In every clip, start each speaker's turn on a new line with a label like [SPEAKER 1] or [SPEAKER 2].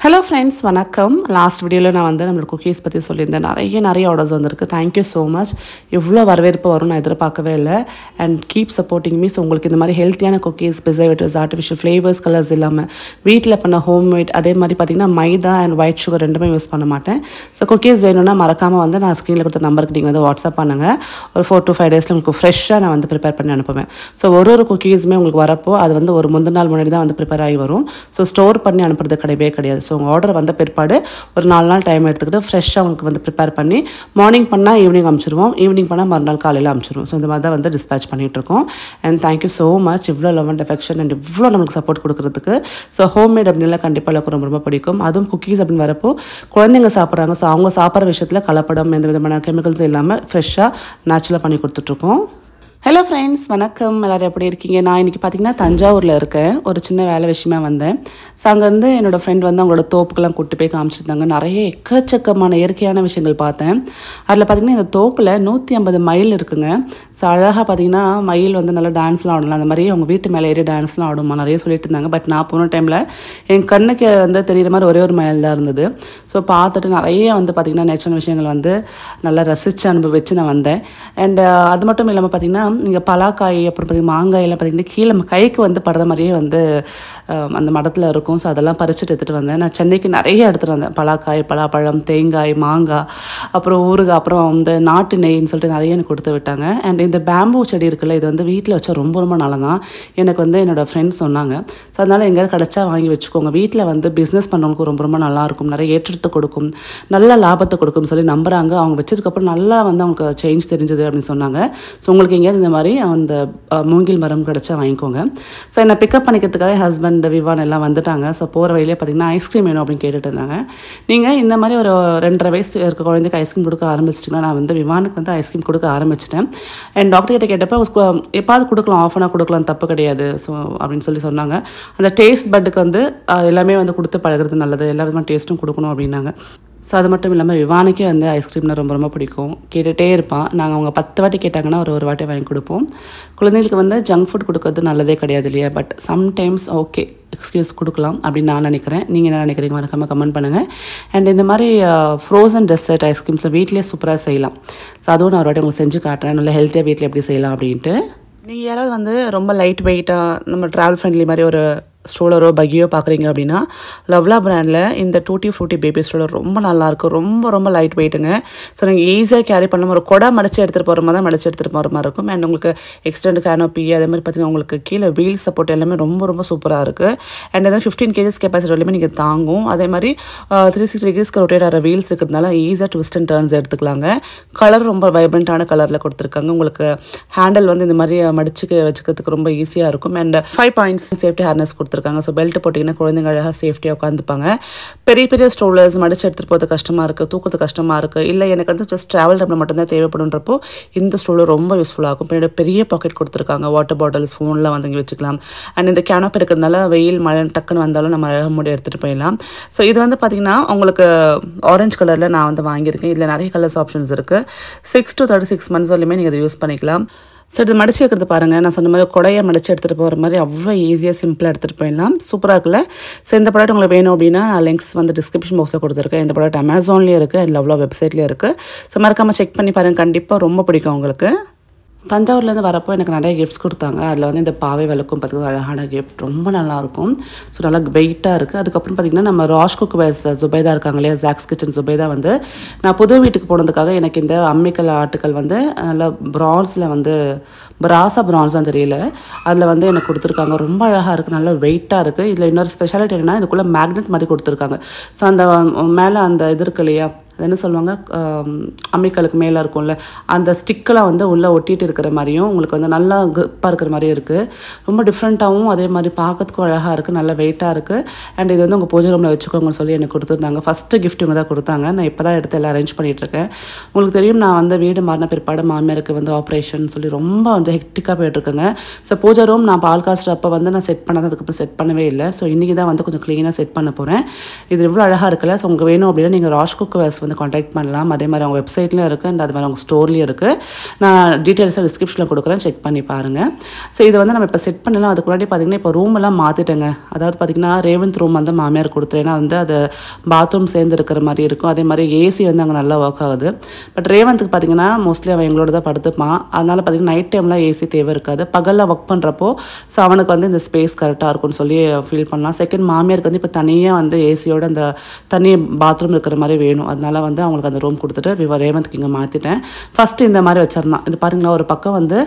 [SPEAKER 1] Hello friends, வணக்கம். Last வீடியோவில் நான் வந்து நம்மளோட குக்கீஸ் பற்றி சொல்லியிருந்தேன். நிறைய ஆர்டர்ஸ் வந்திருக்கு. Thank you so much. இவ்வளோ வரவேற்பு வரும் நான் எதிர்பார்க்கவே இல்லை. And keep supporting me. So உங்களுக்கு இந்த மாதிரி ஹெல்த்தியான cookies, preservatives, artificial flavours, colours இல்லாமல் வீட்டில் பண்ண ஹோம்மேட், அதே மாதிரி பார்த்திங்கன்னா மைதா அண்ட் ஒயிட் சுகர் ரெண்டுமே யூஸ் பண்ண மாட்டேன். ஸோ குக்கீஸ் வேணும்னா மறக்காமல் வந்து நான் ஸ்க்ரீனில் கொடுத்த நம்பருக்கு நீங்கள் வந்து வாட்ஸ்அப் பண்ணுங்கள். ஒரு 4 to 5 டேஸில் உங்களுக்கு ஃப்ரெஷ்ஷாக நான் வந்து ப்ரிப்பேர் பண்ணி அனுப்புவேன். ஸோ ஒரு குக்கீஸுமே உங்களுக்கு வரப்போ அது வந்து ஒரு முந்தின நாள் முன்னாடி தான் வந்து ப்ரிப்பேர் ஆகி வரும். ஸோ ஸ்டோர் பண்ணி அனுப்புறது கிடையாது. ஸோ உங்கள் ஆர்டர் வந்த பிற்பாடு ஒரு 4 நாள் டைம் எடுத்துக்கிட்டு ஃப்ரெஷ்ஷாக உங்களுக்கு வந்து ப்ரிப்பேர் பண்ணி மார்னிங் பண்ணால் ஈவினிங் அனுப்பிச்சிடுவோம், ஈவினிங் பண்ணால் மறுநாள் காலையில் அனுப்பிச்சிடுவோம். ஸோ இந்த மாதிரி தான் வந்து டிஸ்பேச் பண்ணிகிட்ருக்கோம். அண்ட் தேங்க்யூ ஸோ மச் இவ்வளோ லவ் அண்ட் அஃபெக்ஷன் அண்ட் இவ்வளோ நம்மளுக்கு சப்போர்ட் கொடுக்குறதுக்கு. ஸோ ஹோம்மேட் அப்படின்லாம் கண்டிப்பாக எனக்கு ரொம்ப பிடிக்கும். அதுவும் குக்கீஸ் அப்படின்னு வரப்போ குழந்தைங்க சாப்பிட்றாங்க. ஸோ அவங்க சாப்பிட்ற விஷயத்தில் கலப்படம், எந்த விதமான கெமிக்கல்ஸ் இல்லாமல் ஃப்ரெஷ்ஷாக நேச்சுரலாக பண்ணி கொடுத்துட்ருக்கோம். ஹலோ ஃப்ரெண்ட்ஸ், வணக்கம். எல்லோரும் எப்படி இருக்கீங்க? நான் இன்றைக்கி பார்த்திங்கன்னா தஞ்சாவூரில் இருக்கேன். ஒரு சின்ன வேலை விஷயமாக வந்தேன். ஸோ அங்கேருந்து என்னோடய ஃப்ரெண்ட் வந்து அவங்களோட தோப்புக்கெல்லாம் கூப்பிட்டு போய் காமிச்சிருந்தாங்க. நிறைய எக்கச்சக்கமான இயற்கையான விஷயங்கள் பார்த்தேன். அதில் பார்த்திங்கன்னா இந்த தோப்பில் 150 மயில் இருக்குங்க. ஸோ அழகாக பார்த்திங்கன்னா மயில் வந்து நல்லா டான்ஸ்லாம் ஆடலாம். அந்த மாதிரி அவங்க வீட்டு மேலே ஏறி டான்ஸ்லாம் ஆடுமா நிறைய சொல்லிட்டு இருந்தாங்க. பட் நான் போன டைமில் என் கண்ணுக்கு வந்து தெரிகிற மாதிரி ஒரே ஒரு மயில் தான் இருந்தது. ஸோ பார்த்துட்டு நிறைய வந்து பார்த்திங்கன்னா நேச்சுரல் விஷயங்கள் வந்து நல்லா ரசித்து அனுபவிச்சு நான் வந்தேன். அண்ட் அது மட்டும் இல்லாமல் பார்த்திங்கன்னா இங்கே பலாக்காய், அப்புறம் பார்த்திங்கன்னா மாங்காயெல்லாம் பார்த்திங்கன்னா கீழே கைக்கு வந்து படுற மாதிரியே வந்து அந்த மடத்தில் இருக்கும். ஸோ அதெல்லாம் பறிச்சுட்டு எடுத்துகிட்டு வந்தேன். நான் சென்னைக்கு நிறைய எடுத்துகிட்டு வந்தேன். பலாக்காய், பலாப்பழம், தேங்காய், மாங்காய், அப்புறம் ஊறுகாய், அப்புறம் இந்த நாட்டு நெய்ன்னு சொல்லிட்டு நிறைய எனக்கு கொடுத்து விட்டாங்க. அண்ட் இந்த பேம்பூ செடி இருக்குல்ல, இது வந்து வீட்டில் வச்சா ரொம்ப நல்லா தான் எனக்கு வந்து என்னோடய ஃப்ரெண்ட்ஸ் சொன்னாங்க. ஸோ அதனால் எங்கேயாவது கிடச்சா வாங்கி வச்சுக்கோங்க. வீட்டில் வந்து பிஸ்னஸ் பண்ணவங்களுக்கு ரொம்ப நல்லாயிருக்கும், நிறைய ஏற்றத்தை கொடுக்கும், நல்ல லாபத்தை கொடுக்கும்னு சொல்லி நம்புகிறாங்க. அவங்க வச்சதுக்கப்புறம் நல்லா வந்து அவங்களுக்கு சேஞ்ச் தெரிஞ்சது அப்படின்னு சொன்னாங்க. ஸோ உங்களுக்கு எங்கேயாவது இந்த மாதிரி அந்த மூங்கில் மரம் கிடச்சா வாங்கிக்கோங்க. ஸோ என்னை பிக்கப் பண்ணிக்கிறதுக்காக ஹஸ்பண்ட் விவான் எல்லாம் வந்துட்டாங்க. ஸோ போகிற வழியிலே பார்த்திங்கன்னா ஐஸ்கிரீம் வேணும் அப்படின்னு கேட்டுட்டு இருந்தாங்க. நீங்கள் இந்த மாதிரி ஒரு 2.5 வயசு இருக்க குழந்தைக்கு ஐஸ்கிரீம் கொடுக்க ஆரம்பிச்சிட்டிங்கன்னா, நான் வந்து விவானுக்கு வந்து ஐஸ்கிரீம் கொடுக்க ஆரம்பிச்சிட்டேன். அண்ட் டாக்டர் கிட்ட கேட்டப்போ எப்பாவது கொடுக்கலாம், ஆஃப் அனாக கொடுக்கலாம், தப்பு கிடையாது ஸோ அப்படின்னு சொன்னாங்க. அந்த டேஸ்ட் பட்டுக்கு வந்து எல்லாமே வந்து கொடுத்து பழகிறது நல்லது, எல்லா விதமான டேஸ்ட்டும் கொடுக்கணும் அப்படின்னாங்க. ஸோ அது மட்டும் இல்லாமல் விவானுக்கே வந்து ஐஸ்கிரீம்னா ரொம்ப பிடிக்கும். கேட்டுகிட்டே இருப்பான். நாங்கள் அவங்க 10 வாட்டி கேட்டாங்கன்னா ஒரு வாட்டி வாங்கி கொடுப்போம். குழந்தைகளுக்கு வந்து ஜங்க் ஃபுட் கொடுக்கறது நல்லதே கிடையாது இல்லையா? பட் சம்டைம்ஸ் ஓகே, எக்ஸ்கியூஸ் கொடுக்கலாம் அப்படின்னு நான் நினைக்கிறேன். நீங்கள் என்ன நினைக்கிறீங்க? மறக்காமல் கமெண்ட் பண்ணுங்கள். அண்ட் இந்த மாதிரி ஃப்ரோசன் டெசர்ட் ஐஸ்கிரீம்ஸில் வீட்டிலே சூப்பராக செய்யலாம். ஸோ அதுவும் நான் ஒரு வாட்டி உங்களுக்கு செஞ்சு காட்டுறேன், நல்லா ஹெல்த்தியாக வீட்டில் எப்படி செய்யலாம் அப்படின்ட்டு. நீங்கள் யாராவது வந்து ரொம்ப லைட் வெயிட்டாக நம்ம ட்ராவல் ஃப்ரெண்ட்லி மாதிரி ஒரு ஸ்ட்ரோலரோ பக்கியோ பார்க்குறீங்க அப்படின்னா, லவ்லா பிராண்டில் இந்த டூட்டி ஃப்ரூட்டி பேபி ஸ்ட்ரோலர் ரொம்ப நல்லாயிருக்கும். ரொம்ப லைட் வெயிட்டுங்க. ஸோ நீங்கள் ஈஸியாக கேரி பண்ண ஒரு கொடை மடித்து எடுத்துகிட்டு போகிற மாதிரி தான் மடித்து எடுத்துகிட்டு போகிற மாதிரி இருக்கும். அண்ட் உங்களுக்கு எக்ஸ்டெண்ட் கேனோப்பி, அதே மாதிரி பார்த்திங்கன்னா உங்களுக்கு கீழே வீல் சப்போர்ட் எல்லாமே ரொம்ப சூப்பராக இருக்குது. அண்ட் அதான் 15 kgs கெப்பாசிட்டி எல்லாமே நீங்கள் தாங்கும். அதே மாதிரி 360 degreesக்கு ரொட்டேட் ஆகிற வீல்ஸ் இருக்கிறதுனால ஈஸியாக ட்விஸ்ட் அண்ட் டர்ன்ஸ் எடுத்துக்கலாங்க. கலர் ரொம்ப வைப்ரண்ட்டான கலரில் கொடுத்துருக்காங்க. உங்களுக்கு ஹேண்டில் வந்து இந்த மாதிரி மடிச்சு வச்சுக்கிறதுக்கு ரொம்ப ஈஸியாக இருக்கும். அண்ட் 5 points சேஃப்டி ஹார்னஸ் கொடுத்துருக்காங்க. ஸோ பெல்ட் போட்டிங்கன்னா குழந்தைங்க அழகாக சேஃப்டியாக உட்காந்துப்பாங்க. பெரிய ஸ்ட்ரோலர்ஸ் மடிச்சு எடுத்துகிட்டு போகிறது கஷ்டமாக இருக்குது, தூக்குறது கஷ்டமாக இருக்குது, இல்லை எனக்கு வந்து ஜஸ்ட் ட்ராவல் டைமில் மட்டும்தான் தேவைப்படுன்றப்போ இந்த ஸ்ட்ரோலர் ரொம்ப யூஸ்ஃபுல்லாக இருக்கும். பின்னாடி பெரிய பாக்கெட் கொடுத்துருக்காங்க. வாட்டர் பாட்டில்ஸ், ஃபோன்லாம் வந்து இங்கே வச்சுக்கலாம். அண்ட் இந்த கேனோப் இருக்கிறதுனால வெயில் மழை டக்குன்னு வந்தாலும் நம்ம அழகாக மூடி எடுத்துகிட்டு போயிடலாம். ஸோ இது வந்து பார்த்திங்கன்னா உங்களுக்கு ஆரஞ்சு கலரில் நான் வந்து வாங்கியிருக்கேன். இதில் நிறைய கலர்ஸ் ஆப்ஷன்ஸ் இருக்குது. 6 to 36 months வரையுமே நீங்கள் இதை யூஸ் பண்ணிக்கலாம். ஸோ இது மடிச்சு வைக்கிறது பாருங்கள், நான் சொன்ன மாதிரி கொடையை மடிச்சு எடுத்துகிட்டு போகிற மாதிரி அவ்வளோ ஈஸியாக சிம்பிளாக எடுத்துகிட்டு போயிடலாம். சூப்பராக இருக்குல்ல? ஸோ இந்த ப்ராடக்ட் உங்களுக்கு வேணும் அப்படின்னா நான் லிங்க்ஸ் வந்து டிஸ்கிரிப்ஷன் பாக்ஸில் கொடுத்துருக்கேன். இந்த ப்ராடக்ட் அமேசான்லேயே இருக்குது, அண்ட் லவ்லா வெப்சைட்லேயே இருக்குது. ஸோ மறக்காமல் செக் பண்ணி பாருங்கள், கண்டிப்பாக ரொம்ப பிடிக்கும் உங்களுக்கு. தஞ்சாவூர்லேருந்து வரப்போ எனக்கு நிறைய கிஃப்ட்ஸ் கொடுத்தாங்க. அதில் வந்து இந்த பாவை விளக்கும் பார்த்திங்கன்னா அழகான கிஃப்ட், ரொம்ப நல்லாயிருக்கும். ஸோ நல்லா வெயிட்டாக இருக்குது. அதுக்கப்புறம் பார்த்திங்கன்னா நம்ம ராஷ் குக்வேர்ஸ் ஜுபைதா இருக்காங்க இல்லையா, ஜாக்ஸ் கிச்சன் ஜுபைதா வந்து நான் புது வீட்டுக்கு போனதுக்காக எனக்கு இந்த அம்மிக்கல் ஆட்டுக்கள் வந்து நல்லா ப்ரான்ஸில் வந்து பிராஸா ப்ரான்ஸாக தெரியல, அதில் வந்து எனக்கு கொடுத்துருக்காங்க. ரொம்ப அழகாக இருக்குது, நல்லா வெயிட்டாக இருக்குது. இதில் இன்னொரு ஸ்பெஷாலிட்டி என்னென்னா இதுக்குள்ளே மேக்னெட் மாதிரி கொடுத்துருக்காங்க. ஸோ அந்த மேலே அந்த இது இருக்கு இல்லையா, அது என்ன சொல்லுவாங்க, அம்மிக்கலுக்கு மேலே இருக்கும்ல, அந்த ஸ்டிக்கெலாம் வந்து உள்ளே ஒட்டிகிட்டு இருக்கிற மாதிரியும் உங்களுக்கு வந்து நல்லா கிரிப்பாக இருக்கிற மாதிரியும் இருக்குது. ரொம்ப டிஃப்ரெண்ட்டாகவும் அதே மாதிரி பார்க்கறதுக்கும் அழகாக இருக்குது, நல்லா வெயிட்டாக இருக்குது. அண்ட் இது வந்து உங்கள் பூஜை ரூமில் வச்சுக்கோங்கன்னு சொல்லி எனக்கு கொடுத்துருந்தாங்க. ஃபஸ்ட்டு கிஃப்ட் இவங்க தான் கொடுத்தாங்க. நான் இப்போ தான் எடுத்து எல்லாம் அரேஞ்ச் பண்ணிகிட்ருக்கேன். உங்களுக்கு தெரியும், நான் வந்து வீடு மாறின பிற்பாடு மாமியாருக்கு வந்து ஆப்ரேஷன் சொல்லி ரொம்ப வந்து ஹெக்டிக்காக போய்ட்டுருக்கேங்க. ஸோ பூஜை ரூம் நான் பால் காஸ்ட் அப்போ வந்து நான் செட் பண்ணது, அதுக்கப்புறம் செட் பண்ணவே இல்லை. ஸோ இன்றைக்கி தான் வந்து கொஞ்சம் க்ளீனாக செட் பண்ண போகிறேன். இது இவ்வளோ அழகாக இருக்குல்ல? ஸோ உங்களுக்கு வேணும் அப்படின்னா நீங்கள் ராஷ் குக்வேர்ஸ் வந்து காண்டாக்ட் பண்ணலாம். அதே மாதிரி அவங்க வெப்சைட்லேயும் இருக்குது அண்ட் அது மாதிரி அவங்க ஸ்டோர்லேயும் இருக்குது. நான் டீட்டெயில்ஸாக டிஸ்கிரிப்ஷனில் கொடுக்குறேன், செக் பண்ணி பாருங்கள். ஸோ இது வந்து நம்ம இப்போ செட் பண்ணலாம். அதுக்கு முன்னாடி பார்த்திங்கன்னா இப்போ ரூம் எல்லாம் மாற்றிட்டேங்க. அதாவது பார்த்திங்கன்னா ரேவந்த் ரூம் வந்து மாமியார் கொடுத்தேன். ஏன்னா வந்து அது பாத்ரூம் சேர்ந்து இருக்கிற மாதிரி இருக்கும். அதே மாதிரி ஏசி வந்து அங்கே நல்லா ஒர்க் ஆகுது. பட் ரேவந்த்துக்கு பார்த்திங்கன்னா மோஸ்ட்லி அவன் எங்களோட தான் படுத்துப்பான். அதனால் பார்த்திங்கன்னா நைட் டைமில் ஏசி தேவை இருக்காது. பகலில் ஒர்க் பண்ணுறப்போ ஸோ அவனுக்கு வந்து இந்த ஸ்பேஸ் கரெக்டாக இருக்கும்னு சொல்லி ஃபீல் பண்ணலாம். செகண்ட் மாமியாருக்கு வந்து இப்போ தனியாக வந்து ஏசியோட அந்த தனி பாத்ரூம் இருக்கிற மாதிரி வேணும். அதனால் வந்து அவங்களுக்கு அந்த ரூம் கொடுத்துட்டு ரேவந்த்க்கு இங்கே மாற்றிட்டேன். ஃபஸ்ட்டு இந்த மாதிரி வச்சிருந்தான். இது பாருங்களா, ஒரு பக்கம் வந்து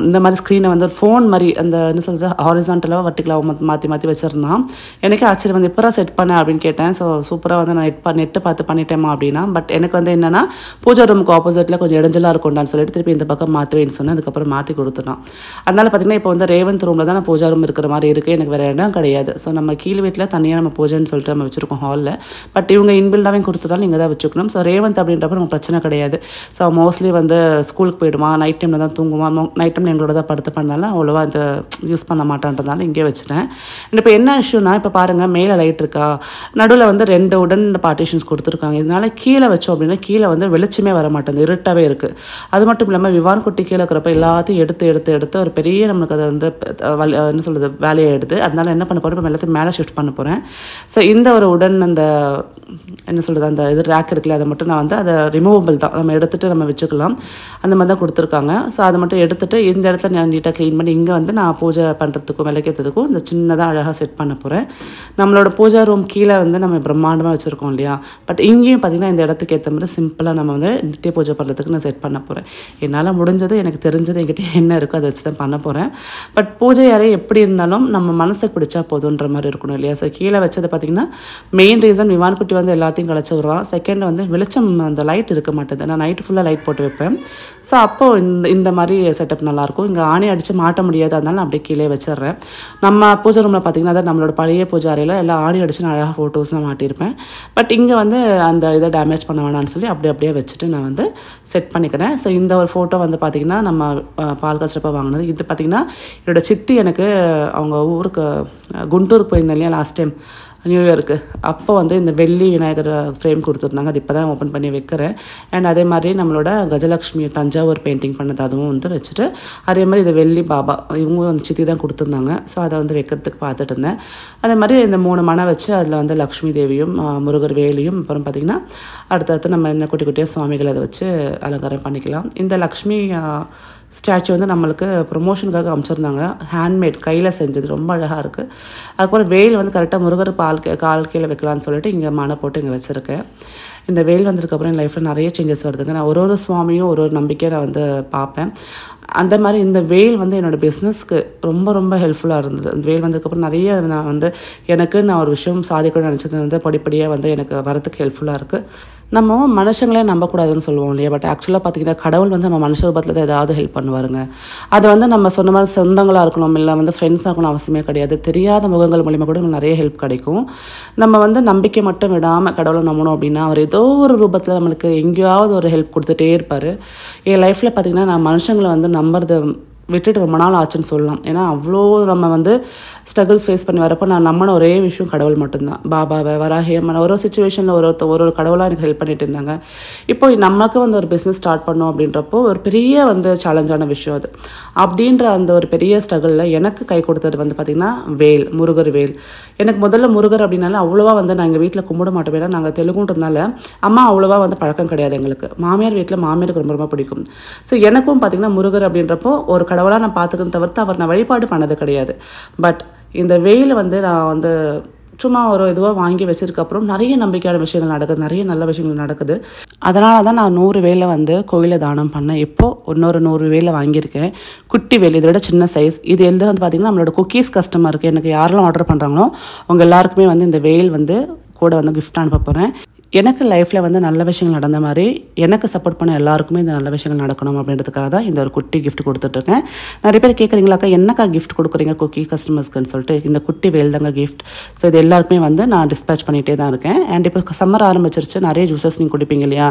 [SPEAKER 1] இந்த மாதிரி ஸ்க்ரீனை வந்து ஒரு ஃபோன் மாதிரி அந்த என்ன சொல்கிறது ஹாரிசான்டலாக வர்டிகலாக மாற்றி மாற்றி வச்சுருந்தான். எனக்கே ஆச்சரியம் வந்து எப்போ செட் பண்ணேன் அப்படின்னு கேட்டேன். ஸோ சூப்பராக வந்து நான் நெட்டு பார்த்து பண்ணிட்டேமா அப்படின்னா. பட் எனக்கு வந்து என்னென்னா பூஜா ரூமுக்கு ஆப்போசிட்டில் கொஞ்சம் இடைஞ்சலாக இருக்கும்டான்னு சொல்லிட்டு திருப்பி இந்த பக்கம் மாற்றுவேன்னு சொன்னேன். அதுக்கப்புறம் மாற்றி கொடுத்துட்டான். அதனால் பார்த்திங்கன்னா இப்போ வந்து ரேவந்த் ரூமில் தான் நான் பூஜா ரூம் இருக்கிற மாதிரி இருக்குது. எனக்கு வேறு இடம் கிடையாது. ஸோ நம்ம கீழ் வீட்டில் தனியாக நம்ம பூஜைன்னு சொல்லிட்டு நம்ம வச்சுருக்கோம் ஹாலில். பட் இவங்க இன்பில்டாகவே கொடுத்துட்டாலும் நீங்கள் தான் வச்சுக்கணும். ஸோ ரேவந்த் அப்படின்றப்ப நம்ம பிரச்சனை கிடையாது. ஸோ மோஸ்ட்லி வந்து ஸ்கூலுக்கு போயிடுவான், நைட் டைமில் தான் தூங்குவான். நைட் டைமில் எங்களோட தான் படுத்து பண்ணாலும் அவ்வளோவா அந்த யூஸ் பண்ண மாட்டான்றதால இங்கே வச்சுட்டேன். இப்போ என்ன இஷ்யூனா இப்போ பாருங்கள், மேலே லைட் இருக்கா, நடுவில் வந்து 2 உடன் பார்ட்டிஷன்ஸ் கொடுத்துருக்காங்க. இதனால் கீழே வச்சோம் அப்படின்னா கீழே வந்து வெளிச்சமே வர மாட்டேங்குது, இருட்டாகவே இருக்குது. அது மட்டும் இல்லாமல் விவான் குட்டி கீழே இருக்கிறப்ப எல்லாத்தையும் எடுத்து ஒரு பெரிய நம்மளுக்கு அதை வந்து என்ன சொல்கிறது வேலையை எடுத்து. அதனால் என்ன பண்ண போகிறேன், இப்போ எல்லாத்தையும் மேலே ஷிஃப்ட் பண்ண போகிறேன். ஸோ இந்த ஒரு உடன் அந்த என்ன சொல்கிறது அந்த இது ரேக் இருக்குல்ல, அதை மட்டும் நான் வந்து அதை ரிமூவபிள் தான், நம்ம எடுத்துகிட்டு நம்ம வச்சுக்கலாம். அந்த மாதிரி தான் கொடுத்துருக்காங்க. ஸோ அதை மட்டும் எடுத்துகிட்டு இந்த இடத்துல நான் நீட்டாக க்ளீன் பண்ணி இங்கே வந்து நான் பூஜை பண்ணுறதுக்கும் விளக்கேற்றதுக்கும் இந்த சின்னதாக அழகாக செட் பண்ண போகிறேன். நம்மளோட பூஜா ரூம் கீழே வந்து நம்ம பிரம்மாண்டமாக வச்சுருக்கோம் இல்லையா. பட் இங்கேயும் பார்த்திங்கன்னா இந்த இடத்துக்கு ஏற்ற மாதிரி சிம்பிளாக நம்ம வந்து நித்திய பூஜை பண்ணுறதுக்கு நான் செட் பண்ண போகிறேன். என்னால் முடிஞ்சது, எனக்கு தெரிஞ்சது, என்கிட்ட என்ன இருக்கோ அதை வச்சு தான் பண்ண போகிறேன். பட் பூஜை அறை எப்படி இருந்தாலும் நம்ம மனசுக்கு பிடிச்சா போதுன்ற மாதிரி இருக்கணும் இல்லையா. ஸோ கீழே வச்சது பார்த்திங்கன்னா மெயின் ரீசன் விவான் குட்டி வந்து எல்லாத்தையும் கழிச்சு விடுவான். செகண்ட் வந்து வெளிச்சம் அந்த லைட் இருக்க மாட்டேது. நான் நைட்டு ஃபுல்லாக லைட் போட்டு வைப்பேன். ஸோ அப்போது இந்த மாதிரி செட்டப் நல்லாயிருக்கும். இங்கே ஆணி அடித்து மாட்ட முடியாது, அதனால நான் அப்படியே கீழே வச்சிடுறேன். நம்ம பூஜை ரூமில் பார்த்திங்கன்னா அதான் நம்மளோட பழைய பூஜை அறையில் எல்லாம் ஆணி அடித்து நான் அழகாக ஃபோட்டோஸ்லாம் மாட்டியிருப்பேன். பட் இங்கே வந்து அந்த இதை டேமேஜ் பண்ண வேணான்னு சொல்லி அப்படியே வச்சுட்டு நான் வந்து செட் பண்ணிக்கிறேன். ஸோ இந்த ஒரு ஃபோட்டோ வந்து பார்த்திங்கன்னா நம்ம பால் காய்ச்சப்போ வாங்கினது. இது பார்த்திங்கன்னா என்னோடய சித்தி எனக்கு அவங்க ஊருக்கு குண்டூருக்கு போயிருந்தேன் இல்லையா லாஸ்ட் டைம் நியூ இயருக்கு, அப்போ வந்து இந்த வெள்ளி விநாயகர் ஃப்ரேம் கொடுத்துருந்தாங்க. அது இப்போ தான் ஓப்பன் பண்ணி வைக்கிறேன். அண்ட் அதே மாதிரி நம்மளோட கஜலக்ஷ்மி தஞ்சாவூர் பெயிண்டிங் பண்ணது அதுவும் வந்து வச்சுட்டு, அதே மாதிரி இது வெள்ளி பாபா இவங்க வந்து சித்தி தான் கொடுத்துருந்தாங்க. ஸோ அதை வந்து வைக்கிறதுக்கு பார்த்துட்டு இருந்தேன். அதே மாதிரி இந்த 3 மனை வச்சு அதில் வந்து லக்ஷ்மி தேவியும் முருகர் வேலியும் அப்புறம் பார்த்திங்கன்னா அடுத்தடுத்து நம்ம என்ன குட்டி குட்டியாக சுவாமிகள் அதை வச்சு அலங்காரம் பண்ணிக்கலாம். இந்த லக்ஷ்மி ஸ்டாச்சு வந்து நம்மளுக்கு ப்ரொமோஷனுக்காக அமைச்சிருந்தாங்க. ஹேண்ட்மேட், கையில் செஞ்சது, ரொம்ப அழகாக இருக்குது. அதுக்கப்புறம் வேல் வந்து கரெக்டாக முருகர் கால் கீழே வைக்கலான்னு சொல்லிட்டு இங்கே மனை போட்டு இங்கே வச்சுருக்கேன். இந்த வேல் வந்ததுக்கப்புறம் என் லைஃப்பில் நிறைய சேஞ்சஸ் வருதுங்க. நான் ஒரு சுவாமியும் ஒரு நம்பிக்கையை நான் வந்து பார்ப்பேன். அந்த மாதிரி இந்த வேல் வந்து என்னோடய பிஸ்னஸ்க்கு ரொம்ப ஹெல்ப்ஃபுல்லாக இருந்தது. அந்த வேல் வந்ததுக்கப்புறம் நிறைய நான் வந்து நான் ஒரு விஷயம் சாதிக்கணும்னு நினச்சது வந்து படிப்படியாக வந்து எனக்கு வரதுக்கு ஹெல்ப்ஃபுல்லாக இருக்குது. நம்ம மனுஷங்களே நம்பக்கூடாதுன்னு சொல்லுவோம் இல்லையா. பட் ஆக்சுவலாக பார்த்திங்கன்னா கடவுள் வந்து நம்ம மனுஷ ரூபத்தில் தான் ஏதாவது ஹெல்ப் பண்ணுவாருங்க. அது வந்து நம்ம சொன்ன மாதிரி சொந்தங்களாக இருக்கணும், இல்லை வந்து ஃப்ரெண்ட்ஸாக இருக்கணும் அவசியமே கிடையாது. தெரியாத முகங்கள் மூலிமா கூட நமக்கு நிறைய ஹெல்ப் கிடைக்கும். நம்ம வந்து நம்பிக்கை மட்டும் விடாமல் கடவுளை நம்பணும் அப்படின்னா அவர் ஏதோ ஒரு ரூபத்தில் நம்மளுக்கு எங்கேயாவது ஒரு ஹெல்ப் கொடுத்துட்டே இருப்பார். என் லைஃப்பில் பார்த்திங்கன்னா நான் மனுஷங்களை வந்து நம்புறது விட்டுட்டு ரொம்ப நாள் ஆச்சுன்னு சொல்லலாம். ஏன்னா அவ்வளோ நம்ம வந்து ஸ்ட்ரகிள்ஸ் ஃபேஸ் பண்ணி வரப்போ நான் நம்பின ஒரே விஷயம் கடவுள் மட்டும்தான். பாபாவை, வராகியம்மன், ஒரு சிச்சுவேஷனில் ஒரு கடவுளாக எனக்கு ஹெல்ப் பண்ணிட்டு இருந்தாங்க. இப்போ நமக்கு வந்து ஒரு பிஸ்னஸ் ஸ்டார்ட் பண்ணோம் அப்படின்றப்போ ஒரு பெரிய வந்து சேலஞ்சான விஷயம் அது. அப்படின்ற அந்த ஒரு பெரிய ஸ்ட்ரகிளில் எனக்கு கை கொடுத்தது வந்து பார்த்திங்கன்னா முருகர் வேல். எனக்கு முதல்ல முருகர் அப்படின்னால அவ்வளோவா வந்து நான் எங்கள் வீட்டில் கும்பிட மாட்டோம். ஏன்னா நாங்கள் தெலுங்குன்றதுனால அம்மா அவ்வளோவா வந்து பழக்கம் கிடையாது எங்களுக்கு. மாமியார் வீட்டில் மாமியாருக்கு ரொம்ப பிடிக்கும். ஸோ எனக்கும் பார்த்திங்கன்னா முருகர் அப்படின்றப்போ ஒரு கடவுளாக நான் பார்த்துக்கணும் தவிர்த்து அவர் நான் வழிபாடு பண்ணது கிடையாது. பட் இந்த வெயில் வந்து நான் வந்து சும்மா ஒரு இதுவாக வாங்கி வச்சதுக்கப்புறம் நிறைய நம்பிக்கையான விஷயங்கள் நடக்குது, நிறைய நல்ல விஷயங்கள் நடக்குது. அதனால தான் நான் 100 வேலை வந்து கோயிலில் தானம் பண்ணேன். இப்போது இன்னொரு 100 வேலை வாங்கியிருக்கேன். குட்டி வேல், இதோட சின்ன சைஸ். இது எல்லாம் வந்து பார்த்திங்கன்னா நம்மளோட குக்கீஸ் கஸ்டமர் இருக்குது. எனக்கு யாரெல்லாம் ஆர்டர் பண்ணுறாங்களோ அவங்க எல்லாருக்குமே வந்து இந்த வேல் வந்து கூட வந்து கிஃப்ட் அனுப்ப போகிறேன். எனக்கு லைஃப்பில் வந்து நல்ல விஷயங்கள் நடந்த மாதிரி எனக்கு சப்போர்ட் பண்ண எல்லாருக்குமே இந்த நல்ல விஷயங்கள் நடக்கணும் அப்படின்றதுக்காக தான் இந்த ஒரு குட்டி கிஃப்ட் கொடுத்துட்ருக்கேன். நிறைய பேர் கேட்குறீங்களாக்கா என்னக்கா கிஃப்ட் கொடுக்குறீங்க குக்கி கஸ்டமர்ஸ்க்குன்னு சொல்லிட்டு. இந்த குட்டி வேல் தாங்க கிஃப்ட். ஸோ இது எல்லாருக்குமே வந்து நான் டிஸ்பேச் பண்ணிகிட்டே தான் இருக்கேன். அண்ட் இப்போ சம்மர் ஆரம்பிச்சிருச்சு, நிறைய ஜூஸஸ் நீங்கள் குடிப்பீங்க இல்லையா.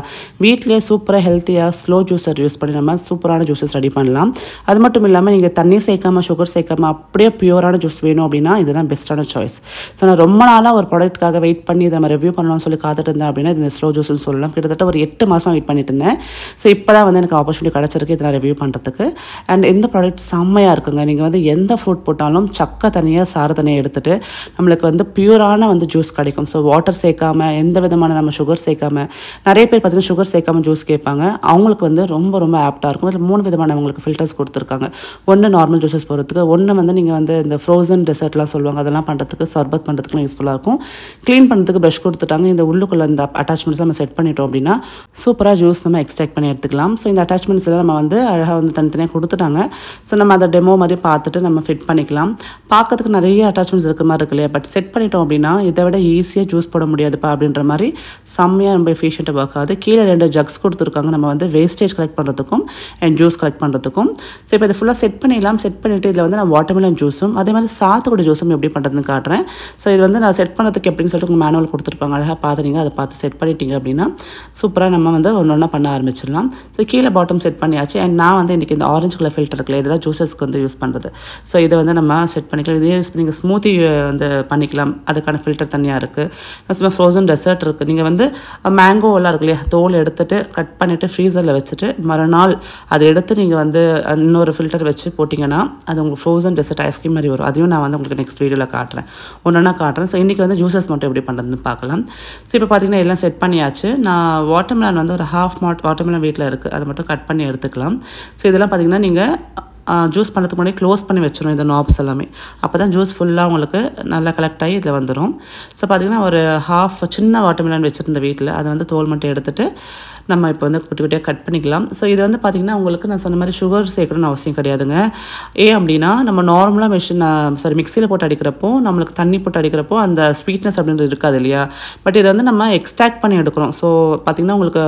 [SPEAKER 1] வீட்டிலே சூப்பராக ஹெல்த்தியாக ஸ்லோ ஜூஸர் யூஸ் பண்ணி நம்ம சூப்பரான ஜூஸஸ் ரெடி பண்ணலாம். அது மட்டும் இல்லாமல் நீங்கள் தண்ணி சேர்க்காமல் சுகர் சேர்க்காமல் அப்படியே பியூரான ஜூஸ் வேணும் அப்படின்னா இதுதான் பெஸ்ட்டான சாய்ஸ். ஸோ நான் ரொம்ப நாளாக ஒரு ப்ராடக்ட்டுக்காக வெயிட் பண்ணி இதை நம்ம ரிவ்யூ பண்ணலாம்னு சொல்லி காத்துட்டு இருந்தேன் அப்படின்னா இந்த ஸ்லோ ஜூஸ்னு சொல்லலாம். கிட்டத்தட்ட ஒரு 8 மாதமாக வெயிட் பண்ணிட்டு இருந்தேன். ஸோ இப்போ தான் வந்து எனக்கு ஆப்பர்ச்சுனிட்டி கிடச்சிருக்கு இதை நான் ரிவ்யூ பண்ணுறதுக்கு. அண்ட் இந்த ப்ராடக்ட் செம்மையாக இருக்குங்க. நீங்கள் வந்து எந்த ஃப்ரூட் போட்டாலும் சக்கை தனியாக சாறு தனியாக எடுத்துகிட்டு நம்மளுக்கு வந்து பியூரான வந்து ஜூஸ் கிடைக்கும். ஸோ வாட்டர் சேர்க்காம எந்த விதமான நம்ம சுகர் சேர்க்காம, நிறைய பேர் பார்த்தீங்கன்னா சுகர் சேர்க்காம ஜூஸ் கேட்பாங்க. அவங்களுக்கு வந்து ரொம்ப ரொம்ப ஆப்டாக இருக்கும். அதில் 3 விதமான உங்களுக்கு ஃபில்டர்ஸ் கொடுத்துருக்காங்க. ஒன்று நார்மல் ஜூஸஸ் போகிறதுக்கு, ஒன்று வந்து நீங்கள் வந்து இந்த ஃப்ரோசன் டெசர்ட்லாம் சொல்லுவாங்க அதெல்லாம் பண்ணுறதுக்கு, சர்பத் பண்ணுறதுக்குலாம் யூஸ்ஃபுல்லாக இருக்கும். க்ளீன் பண்ணுறதுக்கு ப்ரஷ் கொடுத்துட்டாங்க. இந்த உள்ளுக்குள்ளே இந்த அட்டாச்மெண்ட்ஸ் நம்ம செட் பண்ணிட்டோம் அப்படின்னா சூப்பராக ஜூஸ் நம்ம எக்ஸ்ட்ராக்ட் பண்ணி எடுத்துக்கலாம். ஸோ இந்த அட்டாச்மெண்ட்ஸ் எல்லாம் நம்ம வந்து அழகாக வந்து தனித்தனியாக கொடுத்துட்டாங்க. ஸோ நம்ம அதை டெமோ மாதிரி பார்த்துட்டு நம்ம ஃபிட் பண்ணிக்கலாம். பார்க்கறதுக்கு நிறைய அட்டாச்மெண்ட்ஸ் இருக்கிற மாதிரி இருக்கு இல்லையா, பட் செட் பண்ணிட்டோம் அப்படின்னா இதை விட ஈஸியாக ஜூஸ் போட முடியாதுப்பா அப்படின்ற மாதிரி செம்மையாக ரொம்ப எஃபிஷியண்ட்டாக ஒர்க் ஆகுது. கீழே 2 ஜக்ஸ் கொடுத்துருக்காங்க நம்ம வந்து வேஸ்டேஜ் கலெக்ட் பண்ணுறதுக்கும் அண்ட் ஜூஸ் கலெக்ட் பண்ணுறதுக்கும். ஸோ இப்போ இதை ஃபுல்லாக செட் பண்ணிடலாம். செட் பண்ணிவிட்டு இதில் வந்து நான் வாட்டர்மெலன் ஜூஸும் அதே மாதிரி சாத்துக்குடி ஜூஸும் எப்படி பண்ணுறதுன்னு காட்டுறேன். ஸோ இது வந்து நான் செட் பண்ணுறதுக்கு எப்படின்னு சொல்லிட்டு உங்கள் மேனுவல் கொடுத்துருப்பாங்க. அழகாக பார்த்துட்டீங்க, அதை பார்த்து செட் பண்ணிட்டீங்க அப்படின்னா சூப்பராக நம்ம வந்து ஒன்று ஒன்றா பண்ண ஆரம்பிச்சிடலாம். ஸோ கீழே பாட்டம் செட் பண்ணியாச்சு. அண்ட் நான் வந்து இன்றைக்கி இந்த ஆரஞ்சு கலர் ஃபில்டர் இருக்குல்ல, இதெல்லாம் ஜூஸஸ்க்கு வந்து யூஸ் பண்ணுறது. ஸோ இதை வந்து நம்ம செட் பண்ணிக்கலாம். இதே யூஸ் பண்ணி நீங்கள் ஸ்மூத்தி வந்து பண்ணிக்கலாம். அதுக்கான ஃபில்டர் தனியாக இருக்குது. சும்மா ஃப்ரோசன் டெசர்ட் இருக்குது. நீங்கள் வந்து மேங்கோவெல்லாம் இருக்கு இல்லையா, தோல் எடுத்துகிட்டு கட் பண்ணிவிட்டு ஃப்ரீசரில் வச்சுட்டு மறுநாள் அதை எடுத்து நீங்கள் வந்து இன்னொரு ஃபில்டர் வச்சு போட்டிங்கன்னா அது உங்களுக்கு ஃப்ரோசன் டெசர்ட் ஐஸ்கிரீம் மாதிரி வரும். அதையும் நான் வந்து உங்களுக்கு நெக்ஸ்ட் வீடியோவில் காட்டுறேன், ஒன்றா காட்டுறேன். ஸோ இன்றைக்கி வந்து ஜூஸஸ் மட்டும் எப்படி பண்ணுறதுன்னு பார்க்கலாம். ஸோ இப்போ பார்த்தீங்கன்னா எல்லாம் செட் பண்ணியாச்சு. நான் வாட்டர்மெலன் வந்து ஒரு ஹாஃப் வாட்டர்மெலன் வீட்டில் இருக்குது, அதை மட்டும் கட் பண்ணி எடுத்துக்கலாம். ஸோ இதெல்லாம் பார்த்தீங்கன்னா நீங்கள் ஜூஸ் பண்ணுறதுக்கு முன்னாடி க்ளோஸ் பண்ணி வச்சிடும் இந்த நாப்ஸ் எல்லாமே. அப்போ தான் ஜூஸ் ஃபுல்லாக உங்களுக்கு நல்லா கலெக்ட் ஆகி இதில் வந்துடும். ஸோ பார்த்திங்கன்னா ஒரு ஹாஃப் சின்ன வாட்டர்மெலன் வச்சுருந்த வீட்டில் அதை வந்து தோல் மட்டும் எடுத்துகிட்டு நம்ம இப்போ வந்து குட்டி குட்டியாக கட் பண்ணிக்கலாம். ஸோ இது வந்து பார்த்திங்கன்னா உங்களுக்கு நான் சொன்ன மாதிரி சுகர் சேர்க்கணும்னு அவசியம் கிடையாதுங்க. ஏன் அப்படின்னா நம்ம நார்மலாக மிக்சியில் போட்டு அடிக்கிறப்போ நம்மளுக்கு தண்ணி போட்டு அடிக்கிறப்போ அந்த ஸ்வீட்னஸ் அப்படின்றது இருக்காது இல்லையா. பட் இதை வந்து நம்ம எக்ஸ்ட்ராக்ட் பண்ணி எடுக்கிறோம். ஸோ பார்த்திங்கன்னா உங்களுக்கு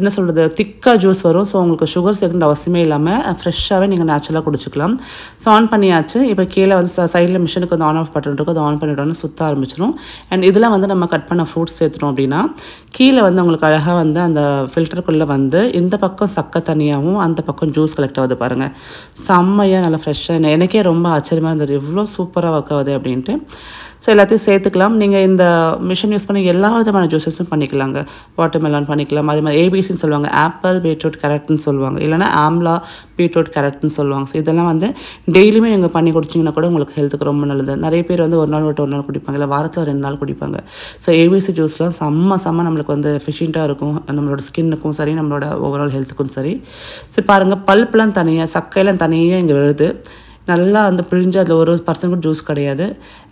[SPEAKER 1] என்ன சொல்கிறது, திக்காக ஜூஸ் வரும். ஸோ உங்களுக்கு சுகர் சேர்க்கணுன்ற அவசியமே இல்லாமல் ஃப்ரெஷ்ஷாகவே நீங்கள் நேச்சுரலாக குடிச்சிக்கலாம். ஸோ ஆன் பண்ணியாச்சு. இப்போ கீழே வந்து சைடில் மிஷினுக்கு வந்து ஆன் ஆஃப் பட்டன் இருக்கும், அதை ஆன் பண்ணிட்டோன்னு சுற்ற ஆரம்பிச்சிடும். அண்ட் இதெல்லாம் வந்து நம்ம கட் பண்ண ஃப்ரூட்ஸ் சேர்த்துட்டோம் அப்படின்னா கீழே வந்து உங்களுக்கு அழகாக வந்து அந்த ஃபில்டருக்குள்ளே வந்து இந்த பக்கம் சக்கை தனியாகவும் அந்த பக்கம் ஜூஸ் கலெக்ட் ஆகுது பாருங்கள். செம்மையாக நல்லா ஃப்ரெஷ்ஷாக, எனக்கே ரொம்ப ஆச்சரியமாக இருந்தது எவ்வளோ சூப்பராக ஒர்க் ஆகுது அப்படின்ட்டு. ஸோ எல்லாத்தையும் சேர்த்துக்கலாம். நீங்கள் இந்த மிஷின் யூஸ் பண்ணி எல்லா விதமான ஜூஸஸும் பண்ணிக்கலாங்க. வாட்டர்மெலன் பண்ணிக்கலாம், அதே மாதிரி ஏபிசின்னு சொல்லுவாங்க, ஆப்பிள் பீட்ரூட் கேரட்னு சொல்லுவாங்க, இல்லைனா ஆம்லா பீட்ரூட் கேரட்னு சொல்லுவாங்க. ஸோ இதெல்லாம் வந்து டெய்லியுமே நீங்கள் பண்ணி குடிச்சிங்கன்னா கூட உங்களுக்கு ஹெல்த்துக்கு ரொம்ப நல்லது. நிறைய பேர் வந்து ஒரு நாள் விட்டு ஒரு நாள் குடிப்பாங்க, இல்லை வாரத்தில் 2 நாள் குடிப்பாங்க. ஸோ ஏபிசி ஜூஸ்லாம் செம்ம நம்மளுக்கு வந்து எஃபிஷியண்ட்டாக இருக்கும். நம்மளோட ஸ்கின்னுக்கும் சரி, நம்மளோட ஓவரால் ஹெல்த்துக்கும் சரி. ஸோ பாருங்கள், பல்ப்லாம் தனியாக, சக்கையெல்லாம் தனியாக இங்கே விழுது. நல்லா வந்து பிழிஞ்சு அதில் ஒரு பர்சன்ட் கூட ஜூஸ் கிடையாது.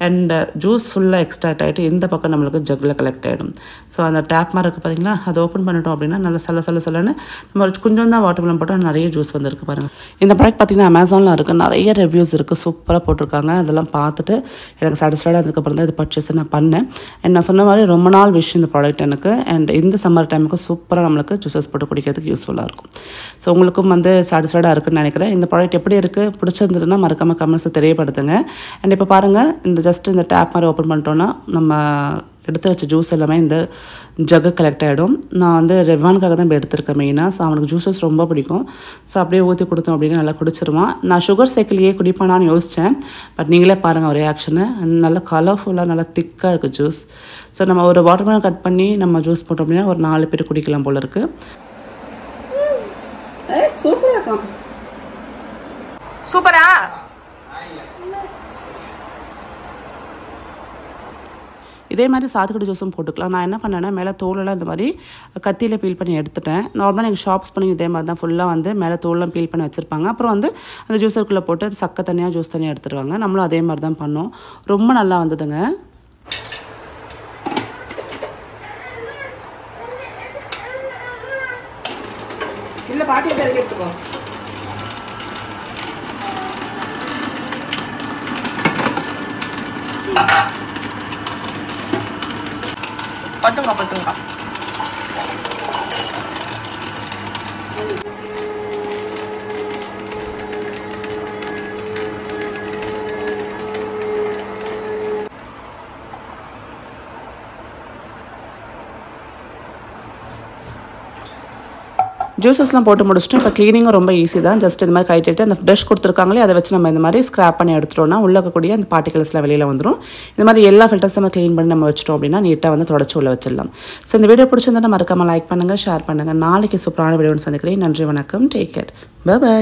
[SPEAKER 1] அண்ட் ஜூஸ் ஃபுல்லாக எக்ஸ்ட்ராக்ட் ஆகிட்டு இந்த பக்கம் நம்மளுக்கு ஜக்கில் கலெக்ட் ஆகிடும். ஸோ அந்த டேப் மாதிரி இருக்குது பார்த்தீங்களா, அதை ஓப்பன் பண்ணிட்டோம் அப்படின்னா நல்லா சொல்லன்னு நம்ம கொஞ்சம் தான் வாட்டர்மெலன் போட்டால் நிறைய ஜூஸ் வந்துருக்கு பாருங்கள். இந்த ப்ராடக்ட் பார்த்திங்கன்னா அமேசானில் இருக்குது, நிறைய ரிவ்யூஸ் இருக்குது, சூப்பராக போட்டிருக்காங்க. அதெல்லாம் பார்த்துட்டு எனக்கு சாட்டிஸ்ஃபைடாக அதுக்கப்புறம் தான் இது பர்ச்சேஸ் நான் பண்ணேன். அண்ட் நான் சொன்ன மாதிரி ரொம்ப நாள் விஷயம் இந்த ப்ராடக்ட் எனக்கு. அண்ட் இந்த சம்மர் டைமுக்கு சூப்பராக நம்மளுக்கு ஜூஸஸ் போட்டு குடிக்கிறதுக்கு யூஸ்ஃபுல்லாக இருக்கும். ஸோ உங்களுக்கும் வந்து சாட்டிஸ்ஃபைடாக இருக்குன்னு நினைக்கிறேன். இந்த ப்ராடக்ட் எப்படி இருக்குது, பிடிச்சிருந்ததுன்னா மறக்காமல் கமெண்ட்ஸை தெரியப்படுத்துங்க. அண்ட் இப்போ பாருங்கள், இந்த ஜஸ்ட் இந்த டேப் மாதிரி ஓப்பன் பண்ணிட்டோன்னா நம்ம எடுத்து வச்ச ஜூஸ் எல்லாமே இந்த ஜக்கு கலெக்ட் ஆகிடும். நான் வந்து ரெவானுக்காக தான் இப்போ எடுத்துருக்கேன் மெயினாக. ஸோ அவனுக்கு ஜூஸஸ் ரொம்ப பிடிக்கும். ஸோ அப்படியே ஊற்றி கொடுத்தோம் அப்படின்னு நல்லா குடிச்சிருவான். நான் சுகர் சேர்க்கலையே குடிப்பானான்னு யோசித்தேன். பட் நீங்களே பாருங்கள் ஒரு ரியாக்ஷனு, நல்லா கலர்ஃபுல்லாக நல்லா திக்காக இருக்குது ஜூஸ். ஸோ நம்ம ஒரு வாட்டர்மெலன் கட் பண்ணி நம்ம ஜூஸ் போட்டோம் அப்படின்னா ஒரு 4 பேர் குடிக்கலாம் போல இருக்குது. சூப்பராக இருக்கும்.
[SPEAKER 2] சூப்பரா.
[SPEAKER 1] இதே மாதிரி சாத்துக்குடி ஜூஸும் போட்டுக்கலாம். நான் என்ன பண்ணேன்னா மேலே தோலெல்லாம் இந்த மாதிரி கத்தியில் பீல் பண்ணி எடுத்துட்டேன். நார்மலாக எங்கள் ஷாப்ஸ் பண்ணி இதே மாதிரி தான் ஃபுல்லாக வந்து மேலே தோலெலாம் பீல் பண்ணி வச்சுருப்பாங்க. அப்புறம் வந்து அந்த ஜூஸருக்குள்ளே போட்டு சக்கை தனியாக ஜூஸ் தனியாக எடுத்துருவாங்க. நம்மளும் அதே மாதிரி தான் பண்ணோம். ரொம்ப நல்லா வந்ததுங்க. இல்லை பாட்டி எடுத்துக்கோ.
[SPEAKER 2] பத்துங்க.
[SPEAKER 1] ஜூஸஸ்லாம் போட்டு முடிச்சுட்டு இப்போ க்ளீனிங்கும் ரொம்ப ஈஸி தான். ஜஸ்ட் இந்த மாதிரி கைட்டிட்டு அந்த ப்ரஷ் கொடுத்துருக்காங்களே அதை வச்சு நம்ம இந்த மாதிரி ஸ்க்ராப் பண்ணி எடுத்துட்டோம்னா உள்ள இருக்கக்கூடிய அந்த பார்ட்டிகல்ஸ்லாம் வெளியில் வந்துடும். இந்த மாதிரி எல்லா ஃபில்டர்ஸும் நம்ம க்ளீன் பண்ணி நம்ம வச்சிட்டோம் அப்படின்னா நீட்டாக வந்து தொடச்சி உள்ள வச்சிடலாம். ஸோ இந்த வீடியோ பிடிச்சிருந்தா மறக்காமல் லைக் பண்ணுங்கள், ஷேர் பண்ணுங்கள். நாளைக்கு சூப்பரான வீடியோன்னு சந்திக்கிறேன். நன்றி, வணக்கம், டேக் கேர், பை.